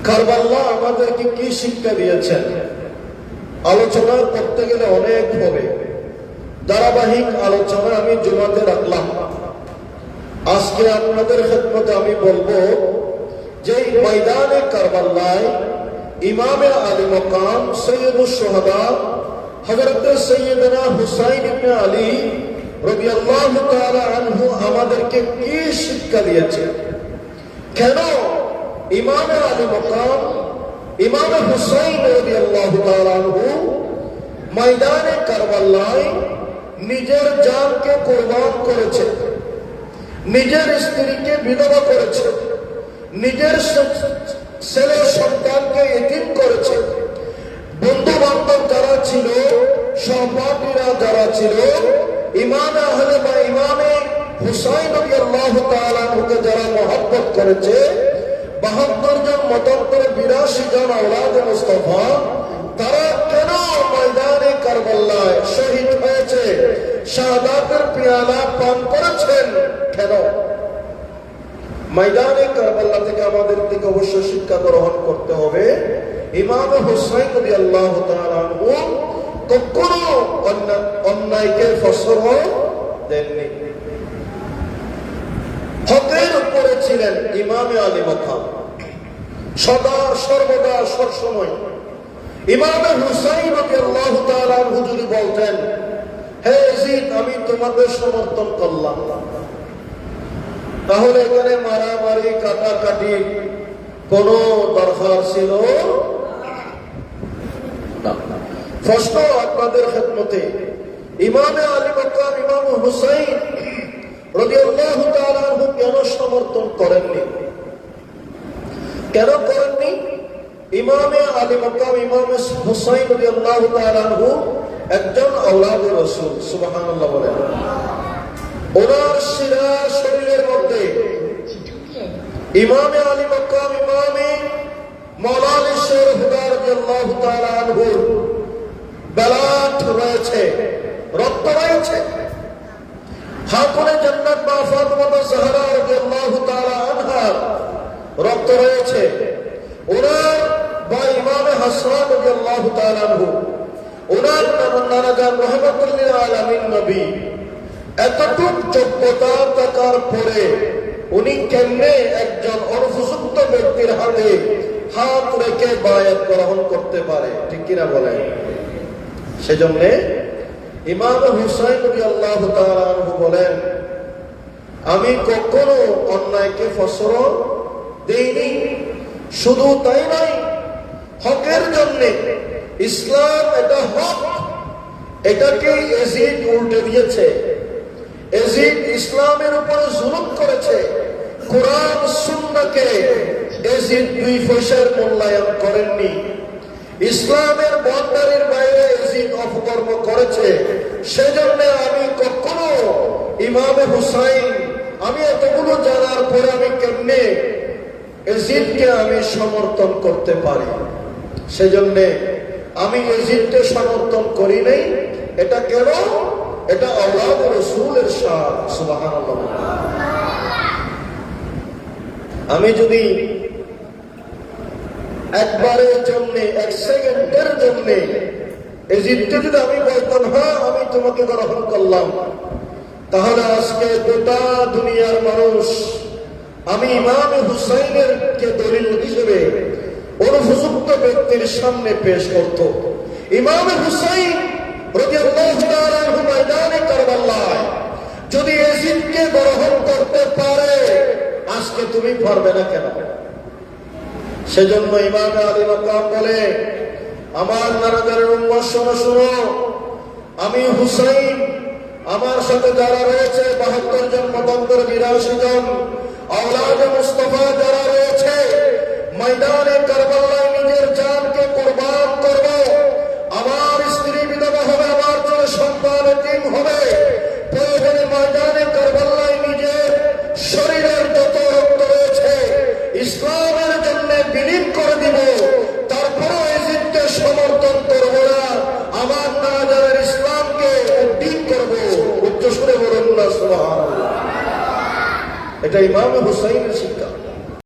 কারবালা আমাদেরকে কি শিক্ষা দিয়েছেন? আলোচনা করতে গেলে অনেক হবে, ধারাবাহিক আলোচনা আমি জুমাতে রাখলাম। আজকে আপনাদের খেদমতে আমি বলবো যে ময়দানে কারবালায় ইমামে আলী মকাম সৈয়দুশ শুহাদা হযরত সৈয়দনা হুসাইন ইবনে আলী রাদিয়াল্লাহু তাআলা আনহু আমাদেরকে কি শিক্ষা দিয়েছে? কেন ইমামে আলী মকাম ইমামে হুসাইন রাদিয়াল্লাহু তাআলা আনহু ময়দানে কারবালায় নিজের জানকে কুরবান করেছে, নিজের স্ত্রীকে বিধবা করেছে, নিজের ছেলে সন্তানকে এতিম করেছে, বন্ধু বান্ধব যারা ছিল, সহপাঠীরা যারা ছিল, ইমামে আহলে বা ইমামে হুসাইন রাদিয়াল্লাহু তাআলা আনহুকে যারা মহব্বত করেছে, ৭২ জন মতান্তরে ৮২ জন আওলাদে মুস্তাফা, তারা কেন ময়দানে কারবালায় শহীদ হয়েছে, শাহাদাতের পিয়ালা পান করেছেন? কেন? ময়দানে কারবালা থেকে আমাদের দিকে অবশ্য শিক্ষা গ্রহণ করতে হবে। ইমাম হুসাইন রাদিয়াল্লাহু তাআলা আনহু কখনো অন্যায়কে প্রশ্রয় দেননি, হকের উপরে ছিলেন ইমামে আলী মকাম, সদা সর্বদা সবসময়। ইমামে হুসাইন রাদিয়াল্লাহু তাআলা আনহু যদি বলতেন, হে ইয়াজিদ, আমি তোমাদের সমর্থন করলাম, তাহলে এখানে মারামারি কাটাকাটি কোন দরকার ছিল না। প্রশ্ন আপনাদের খেদমতে, ইমামে আলী মকাম ইমাম হুসাইন রাদিয়াল্লাহু তাআলা আনহু কেন সমর্থন করেননি? কেন করেননি? ইমামে আলী মকাম ইমাম হুসাইন রাদিয়াল্লাহু তাআলা আনহু একজন আওলাদে রাসূল, সুবহানাল্লাহ বলেন। ওনার শিরা শরীরের মধ্যে ইমামে আলী মকাম ইমামে মাওলানা শের হুদা রাদিয়াল্লাহু তাআলা আনহু বেলাট রয়েছে, রক্ত রয়েছে। খাতুনে জান্নাত মা ফাতিমা জাহরা রাদিয়াল্লাহু তাআলা আনহা রক্ত রয়েছে। ওনার বা ইমামে হাসান রাদিয়াল্লাহু তাআলা আনহু, ওনার নানা জান রাহমাতুল লিল আলামিন নবী, এতটুক যোগ্যতা থাকার পরে উনি কেমনে একজন অনুপযুক্ত ব্যক্তির হাতে হাত রেখে বায়াত গ্রহণ করতে পারে? ঠিক কিনা বলেন? সেজন্য ইমাম হুসাইন রাদিয়াল্লাহু তাআলা আনহু বলেন, আমি কখনো অন্যায়কে প্রশ্রয় দেইনি। শুধু তাই নয়, হকের জন্য, ইসলাম এটা হক, এটাকে ইয়াজিদ উল্টে দিয়েছে। ইয়াজিদ ইসলামের উপরে জুলুম করেছে। কোরআন সুন্নাহকে ইয়াজিদ ২ পয়সার মূল্যায়ন করেননি। ইসলামের বাউন্ডারির বাইরে ইয়াজিদ অপকর্ম করেছে। সেজন্য আমি কখনো ইমামে হুসাইন, আমি এতগুলো জানার পরে আমি কেমনে ইয়াজিদকে আমি সমর্থন করতে পারি? সেজন্য আমি ইয়াজিদকে সমর্থন করি নাই। এটা কেন? এটা আওলাদ রাসূলের শান, সুবহানাল্লাহ। আমি যদি একবারের জন্য, এক সেকেন্ডের জন্য ইয়াজিদকে যদি আমি বলতাম, হ্যাঁ আমি তোমাকে গ্রহণ করলাম, তাহলে আজকে গোটা দুনিয়ার মানুষ আমি ইমাম হুসাইনের কে দলিল হিসেবে অনুপযুক্ত ব্যক্তির সামনে পেশ করত। ইমাম হুসাইন রাদিয়াল্লাহু তাআলা আনহু ময়দানে কারবালায় যদি ইয়াজিদকে গ্রহণ করতে পারে, আজকে তুমি পারবে না কেন? সেজন্য ইমাম আলী মাকাম বলে, আমার নানাদের উম্মত শোনো শোনো, আমি হুসাইন, আমার সাথে যারা রয়েছে ৭২ জন মতান্তরে ৮২ জন আওলাদে মুস্তাফা যারা রয়েছে, ময়দানে কারবালায় নিজের জানকে কুরবান করব। আমার স্ত্রী বিধবা হবে, আমার ছেলে সন্তান এতিম হবে। প্রয়োজনে ময়দানে কারবালায় নিজের শরীরের যত রক্ত রয়েছে ইসলামের জন্য বিলীন করে দিব। তারপরও ইয়াজিদকে সমর্থন করব না, আমার নাজারের ইসলামকে উদ্দিন করব। উচ্চ সুরে বলুন না সুবহানাল্লাহ। এটা ইমাম হুসাইন